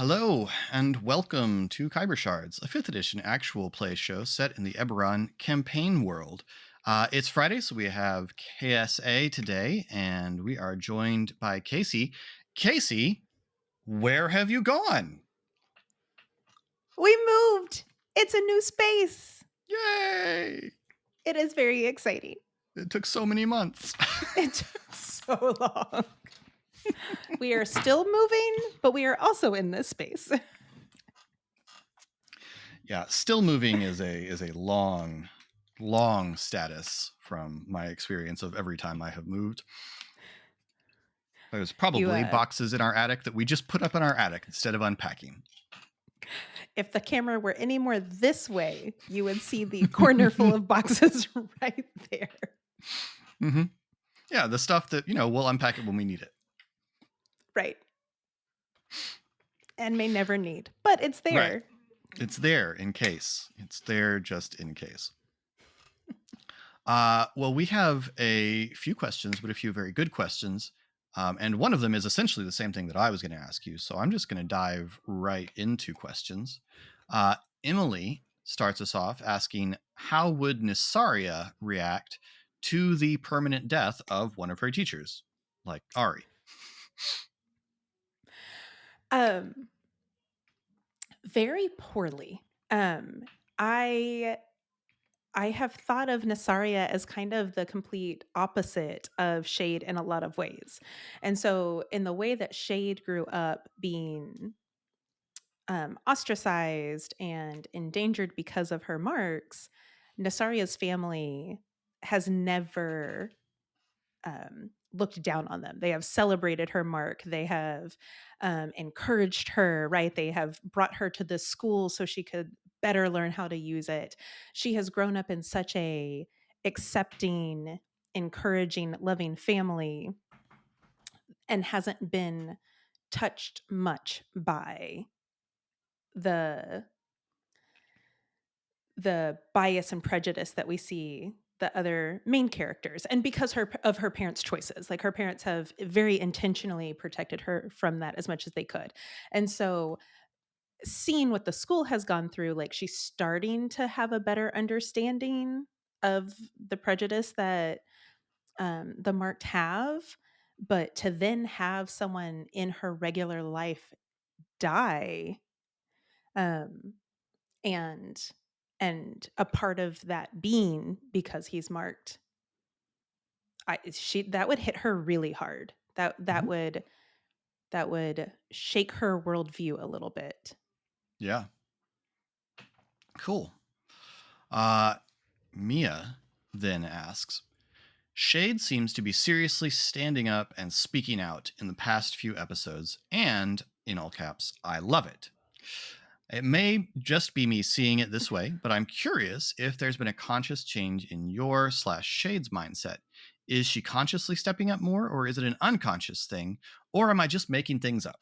Hello, and welcome to Khyber Shards, a 5th edition actual play show set in the Eberron campaign world. It's Friday, so we have KSA today, and we are joined by Casey. Casey, where have you gone? We moved. It's a new space. Yay! It is very exciting. It took so many months. It took so long. We are still moving, but we are also in this space. Yeah, still moving is a long status from my experience of every time I have moved. There's You, probably boxes in our attic that we just put up in our attic instead of unpacking. if the camera were any more this way, you would see the corner full of boxes right there. Mm-hmm. Yeah, the stuff that, we'll unpack it when we need it. Right. And may never need, but it's there. Right. It's there in case. It's there just in case. Well, we have a few questions, but a few very good questions. And one of them is essentially the same thing that I was going to ask you. So I'm just going to dive right into questions. Emily starts us off asking, how would Nisaria react to the permanent death of one of her teachers, like Ari? Very poorly. I have thought of Nasaria as kind of the complete opposite of Shade in a lot of ways. And so, in the way that Shade grew up being ostracized and endangered because of her marks, Nasaria's family has never looked down on them. They have celebrated her mark. They have encouraged her, right? They have brought her to this school so she could better learn how to use it. She has grown up in such a accepting, encouraging, loving family and hasn't been touched much by the bias and prejudice that we see the other main characters, and because of her parents' choices. Like, her parents have very intentionally protected her from that as much as they could. And so, seeing what the school has gone through, like, she's starting to have a better understanding of the prejudice that the marked have. But to then have someone in her regular life die, um, and a part of that being because he's marked, that would hit her really hard. Mhm. That would shake her worldview a little bit. Yeah. Cool. Mia then asks, Shade seems to be seriously standing up and speaking out in the past few episodes, and, in all caps, I love it. It may just be me seeing it this way, but I'm curious if there's been a conscious change in your/Shade's mindset. Is she consciously stepping up more, or is it an unconscious thing, or am I just making things up?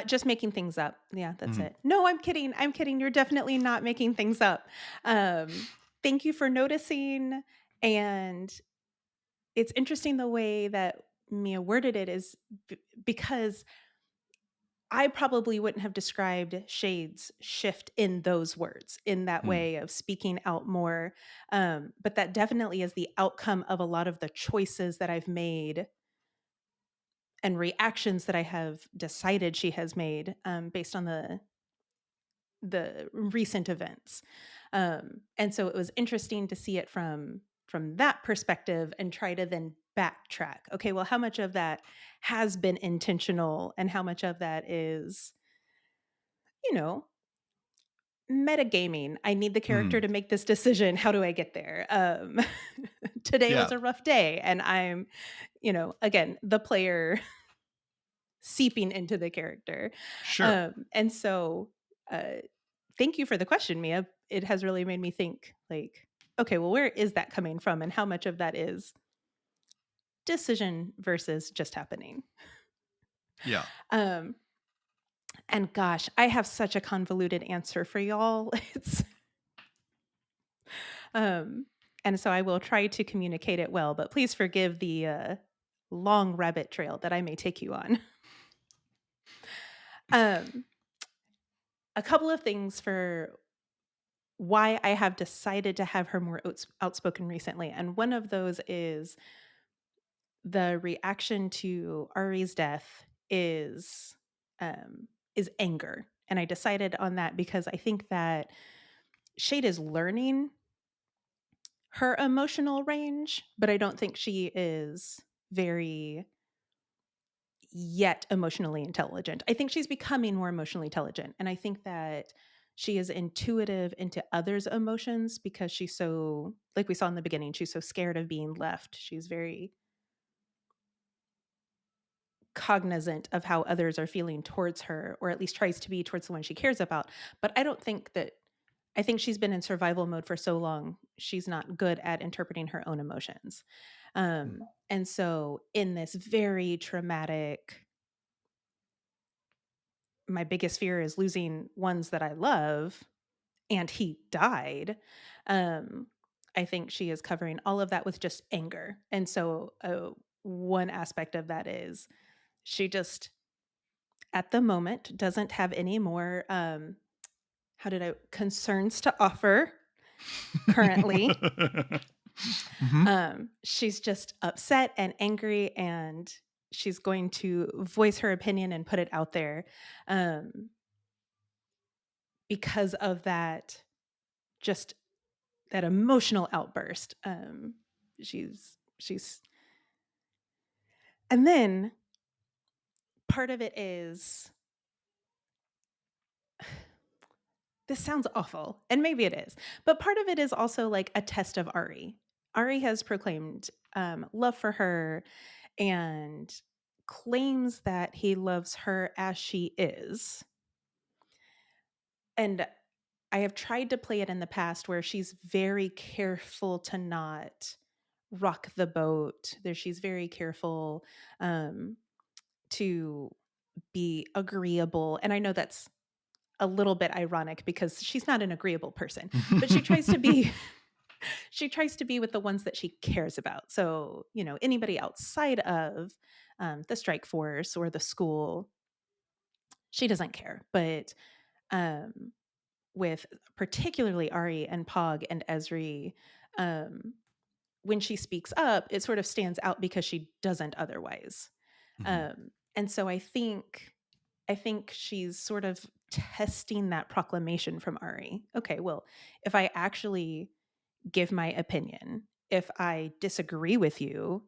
Just making things up. Yeah, that's Mm-hmm. it. No, I'm kidding. I'm kidding. You're definitely not making things up. Thank you for noticing. And it's interesting the way that Mia worded it is because I probably wouldn't have described Shade's shift in those words, in that Mm. way of speaking out more. But that definitely is the outcome of a lot of the choices that I've made and reactions that I have decided she has made, based on the recent events. And so it was interesting to see it from that perspective and try to then backtrack. Okay, well, how much of that has been intentional and how much of that is, you know, metagaming? I need the character Mm. to make this decision. How do I get there? Today was Yeah, a rough day, and I'm, again, the player seeping into the character. sure. And so, uh, thank you for the question, Mia. It has really made me think, like, okay, well, where is that coming from, and how much of that is decision versus just happening? Yeah. Um, and gosh, I have such a convoluted answer for y'all. It's um, and so I will try to communicate it well, but please forgive the long rabbit trail that I may take you on. Um, a couple of things for why I have decided to have her more outspoken recently, and one of those the reaction to Ari's death um, is anger, and I decided on that because I think that Shade is learning her emotional range, but I don't think she is very yet emotionally intelligent. I think she's becoming more emotionally intelligent, and I think that she is intuitive into others' emotions because she's so, like we saw in the beginning, she's so scared of being left. She's very cognizant of how others are feeling towards her, or at least tries to be towards the one she cares about. But I think she's been in survival mode for so long, she's not good at interpreting her own emotions. And so, in this very traumatic, my biggest fear is losing ones that I love, and he died. Um, I think she is covering all of that with just anger. And so, one aspect of that is she just at the moment doesn't have any more how did I concerns to offer currently. Hmm. She's just upset and angry, and she's going to voice her opinion and put it out there um, because of that, just that emotional outburst. She's and then part of it is, this sounds awful, and maybe it is, but part of it is also like a test of Ari. Ari has proclaimed love for her and claims that he loves her as she is. And I have tried to play it in the past where she's very careful to not rock the boat. There, she's very careful um, to be agreeable. And I know that's a little bit ironic because she's not an agreeable person, but she tries to be she tries to be with the ones that she cares about. So, anybody outside of the strike force or the school, she doesn't care. But um, with particularly Ari and Pog and Esri, um, when she speaks up, it sort of stands out because she doesn't otherwise. Hmm. And so I think she's sort of testing that proclamation from Ari. Okay, well, if I actually give my opinion, if I disagree with you,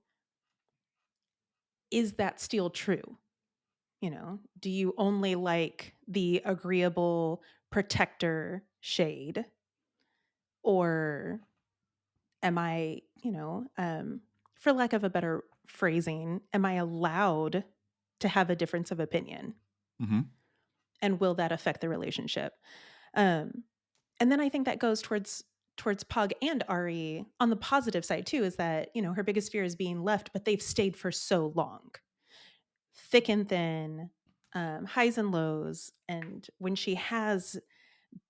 is that still true? Do you only like the agreeable protector Shade, or am I, for lack of a better phrasing, am I allowed to have a difference of opinion? Hmm. And will that affect the relationship? Um, and then I think that goes towards Pug and Ari on the positive side too, is that, her biggest fear is being left, but they've stayed for so long, thick and thin, highs and lows. And when she has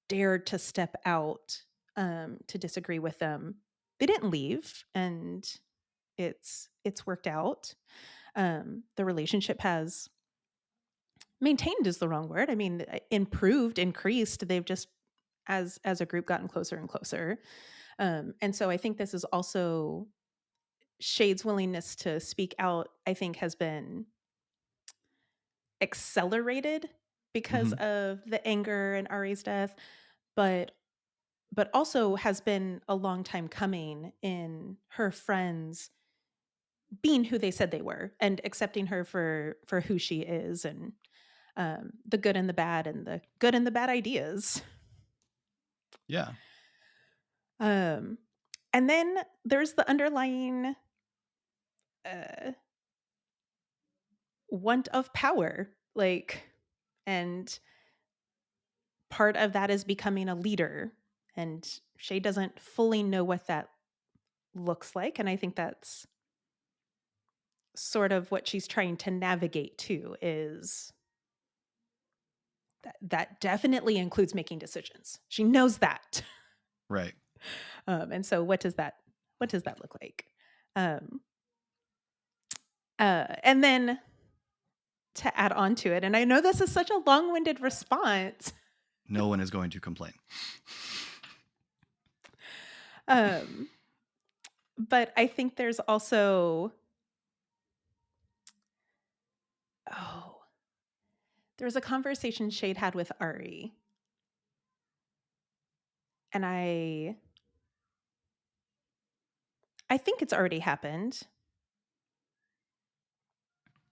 dared to step out to disagree with them, they didn't leave, and it's worked out. The relationship has maintained is the wrong word. I mean, improved, increased. They've just as a group gotten closer and closer. And so I think this is also Shade's willingness to speak out, I think, has been accelerated because Hmm. of the anger and Ari's death, but also has been a long time coming in her friends being who they said they were and accepting her for who she is, and the good and the bad and the good and the bad ideas. Yeah. Um, and then there's the underlying uh, want of power, like, and part of that is becoming a leader. And Shay doesn't fully know what that looks like, and I think that's sort of what she's trying to navigate too. Is that definitely includes making decisions. She knows that. Right. And so what does that look like? Um, and then to add on to it, and I know this is such a long-winded response. No one is going to complain. Um, but I think there's also oh, there was a conversation Shade had with Ari, and I think it's already happened.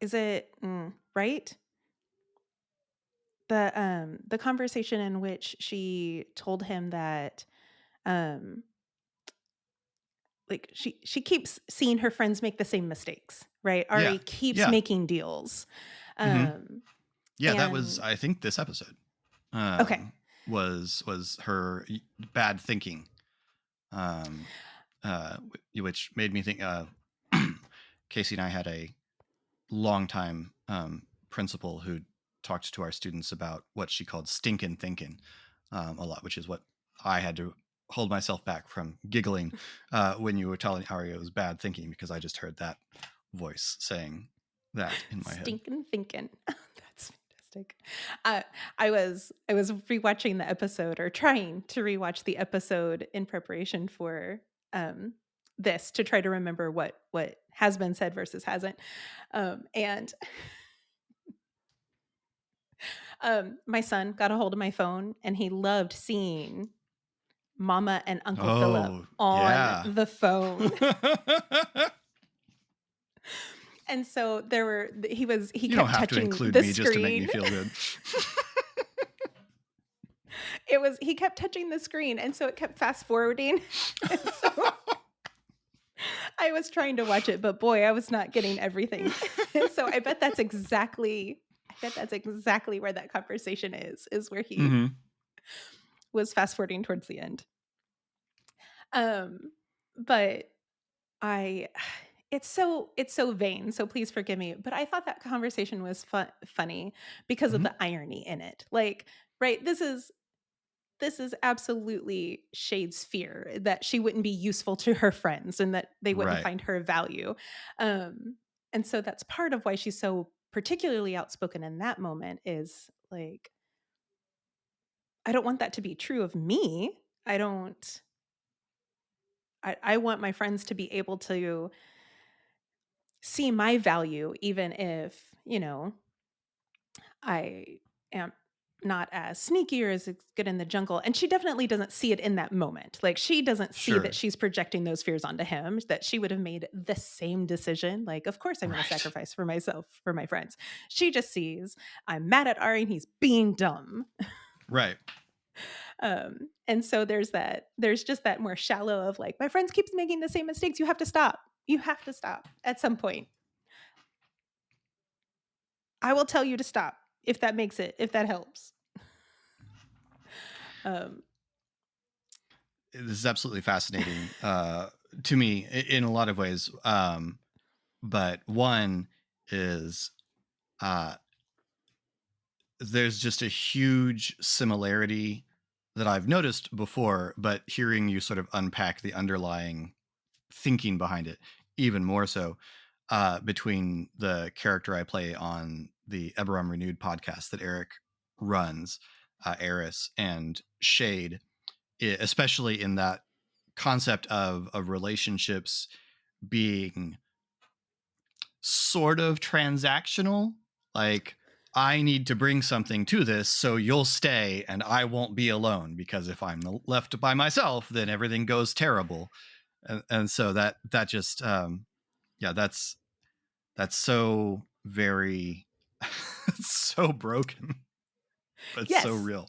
Is it right? The conversation in which she told him that um like she keeps seeing her friends make the same mistakes, right? Yeah. Ari keeps Yeah. making deals. Hmm. Um Yeah, that was, and I think, this episode. okay. Was her bad thinking, um, which made me think. Casey and I had a longtime principal who talked to our students about what she called stinkin' thinking a lot, which is what I had to hold myself back from giggling when you were telling Ari it was bad thinking, because I just heard that voice saying that in my head. Stinking thinking. That's fantastic. Uh, I was rewatching the episode, or trying to rewatch the episode in preparation for um, this, to try to remember what has been said versus hasn't. And my son got a hold of my phone, and he loved seeing Mama and Uncle Philip Oh, on yeah. the phone. And so he You don't kept have to touching include the me just to make me screen. feel good. He kept touching the screen, and so it kept fast forwarding. And so I was trying to watch it, but boy, I was not getting everything. And so I bet that's exactly where that conversation is where he Hmm. was fast forwarding towards the end. Um, but I it's so vain, so please forgive me, but I thought that conversation was funny because of Hmm. the irony in it. Like, right, this is absolutely Shade's fear that she wouldn't be useful to her friends and that they wouldn't Right. find her value. Um, and so that's part of why she's so particularly outspoken in that moment, is like, I don't want that to be true of me. I don't I want my friends to be able to see my value, even if, I am not as sneaky or as good in the jungle. And she definitely doesn't see it in that moment. Like, she doesn't see that Sure. she's projecting those fears onto him, that she would have made the same decision. Like, of course I'm going to Right. sacrifice for myself, for my friends. She just sees, I'm mad at Ari and he's being dumb. Right. And so there's just that more shallow of like, my friends keeps making the same mistakes. You have to stop. You have to stop at some point. I will tell you to stop if that helps. Um, This is absolutely fascinating to me in a lot of ways. But one is uh, there's just a huge similarity that I've noticed before, but hearing you sort of unpack the underlying thinking behind it even more so, between the character I play on the Eberron Renewed podcast that Eric runs, Eris, and Shade, especially in that concept of relationships being sort of transactional. Like, I need to bring something to this, so you'll stay and I won't be alone, because if I'm left by myself, then everything goes terrible. And so that just yeah, that's so very so broken, but so yes, real.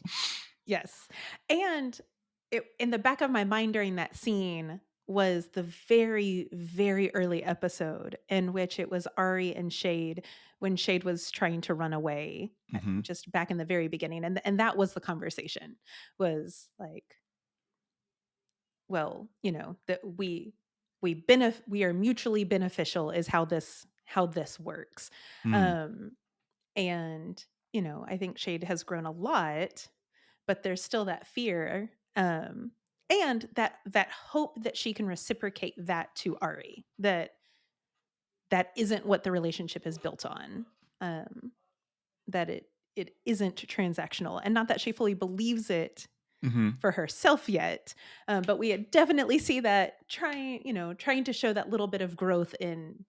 yes. And in the back of my mind during that scene was the very, very early episode in which it was Ari and Shade, when Shade was trying to run away, Hmm. just back in the very beginning. And that was the conversation, was like, well, that we are mutually beneficial, is how this works. Mm. Um and I think Shade has grown a lot, but there's still that fear, and that hope that she can reciprocate that to Ari, that isn't what the relationship is built on. um that it isn't transactional, and not that she fully believes it Hmm. for herself yet, but we definitely see that trying to show that little bit of growth in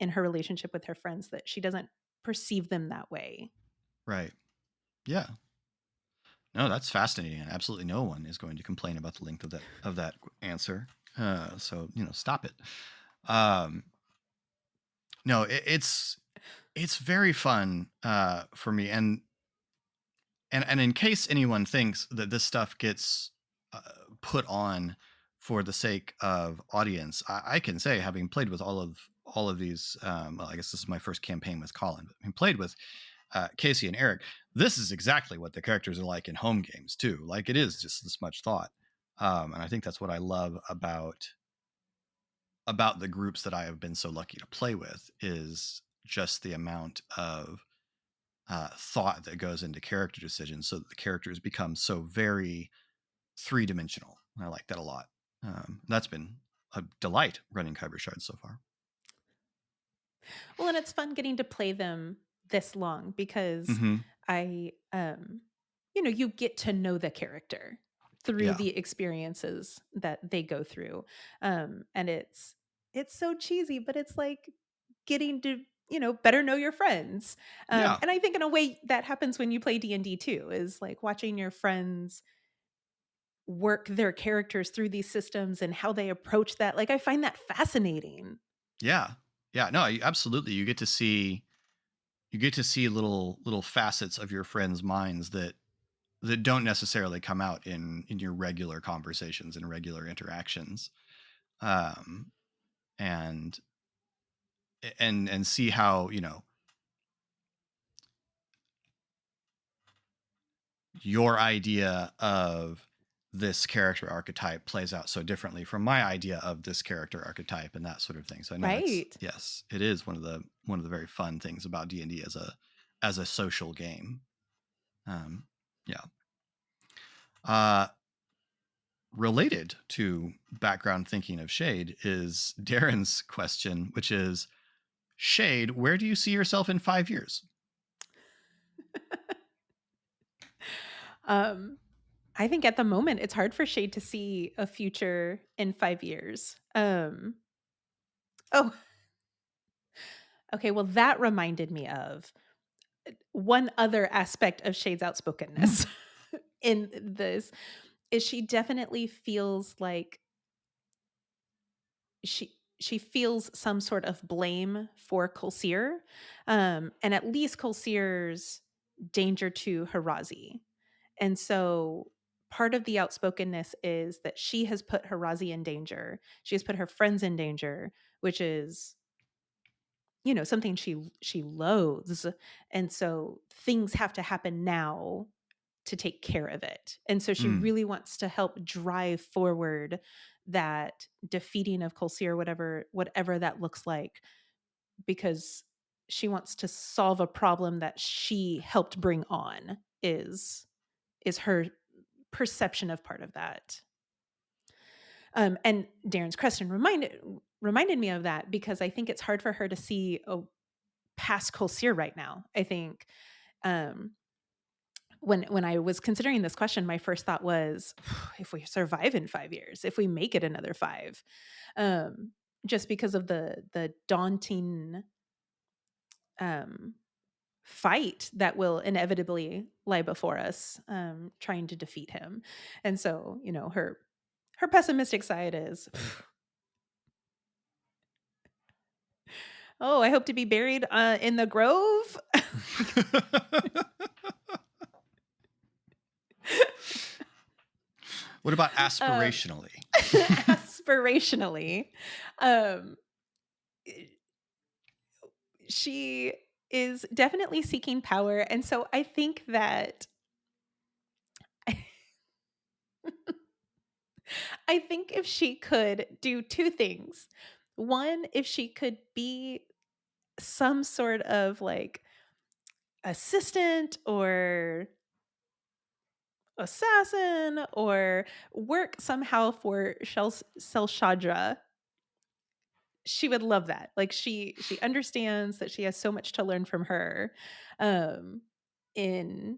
her relationship with her friends, that she doesn't perceive them that way. Right. Yeah. No, that's fascinating, and absolutely no one is going to complain about the length of that answer. So stop it. Um, no, it's very fun for me, and in case anyone thinks that this stuff gets uh, put on for the sake of audience, I can say, having played with all of these, well, I guess this is my first campaign with Colin, but having played with Casey and Eric, this is exactly what the characters are like in home games too. Like, it is just this much thought, and I think that's what I love about the groups that I have been so lucky to play with, is just the amount of thought that goes into character decisions, so that the characters become so very three-dimensional. I like that a lot. That's been a delight running Khyber Shards so far. Well, and it's fun getting to play them this long because Hmm. I, you get to know the character through Yeah, the experiences that they go through, and it's so cheesy, but it's like getting to better know your friends, yeah, and I think in a way that happens when you play D&D too, is like watching your friends work their characters through these systems and how they approach that. Like, I find that fascinating. yeah, yeah. No, absolutely. You get to see little facets of your friends' minds that don't necessarily come out in your regular conversations and regular interactions, um, and and see how your idea of this character archetype plays out so differently from my idea of this character archetype, and that sort of thing. So no, it's, Right. yes, it is one of the very fun things about D&D as a social game. Um, yeah. Uh, Related to background thinking of Shade is Darren's question, which is, Shade, where do you see yourself in 5 years? um I think at the moment it's hard for Shade to see a future in 5 years. Oh, okay, well, that reminded me of one other aspect of Shade's outspokenness in this, is she definitely feels like she feels some sort of blame for Kolsir, and at least Kolsir's danger to Hirazi. And so part of the outspokenness is that she has put Hirazi in danger. She has put her friends in danger, which is, something she loathes. And so things have to happen now to take care of it. And so she Mm, really wants to help drive forward that defeating of Kolsir, whatever that looks like, because she wants to solve a problem that she helped bring on, is her perception of part of that. And Darren's question reminded me of that, because I think it's hard for her to see past Kolsir right now. I think, um, when I was considering this question, my first thought was, if we survive in 5 years, if we make it another five, um, just because of the daunting um, fight that will inevitably lie before us, trying to defeat him. And so, her pessimistic side is, oh, I hope to be buried in the grove. what about um, aspirationally? aspirationally, um, she is definitely seeking power. And so I think that I think if she could do two things. One, if she could be some sort of like assistant or assassin, or work somehow for Selshadra, she would love that. Like, she understands that she has so much to learn from her, um, in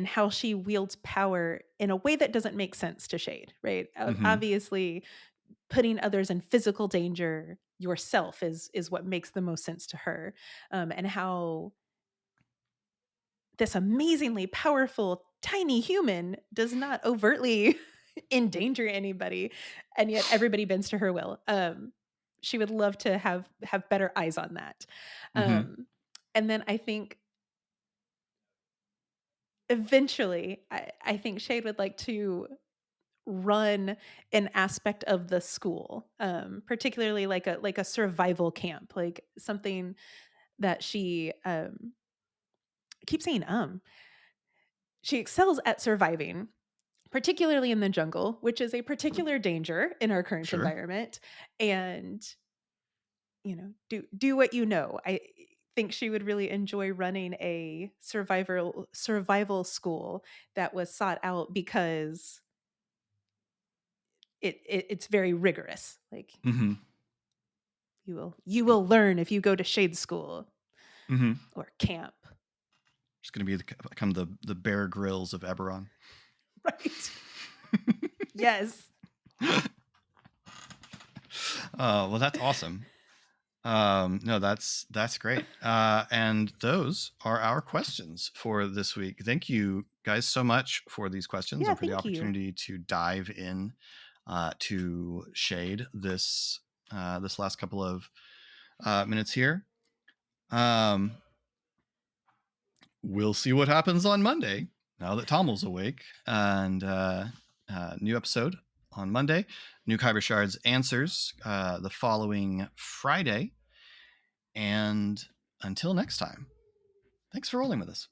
how she wields power in a way that doesn't make sense to Shade, right? Mm-hmm. Obviously, putting others in physical danger yourself is what makes the most sense to her, and how this amazingly powerful tiny human does not overtly endanger anybody, and yet everybody bends to her will. She would love to have better eyes on that. Mm-hmm. Um, and then I think eventually, I think Shade would like to run an aspect of the school, particularly like a survival camp, like something that she I keep saying she excels at surviving, particularly in the jungle, which is a particular danger in our current Sure. environment. And, do what you know. I think she would really enjoy running a survival school that was sought out because it's very rigorous. Like, Mm-hmm. you will learn if you go to shade school Mm-hmm. or camp. It's going to be become the Bear Grylls of Eberron. Right. Yes. Well, that's awesome. No, that's great. And those are our questions for this week. Thank you guys so much for these questions Yeah, and for the thank you. opportunity to dive in to Shade this last couple of minutes here. Um, we'll see what happens on Monday now that Tommel's awake, and new episode on Monday. New Khyber Shards answers the following Friday. And until next time, thanks for rolling with us.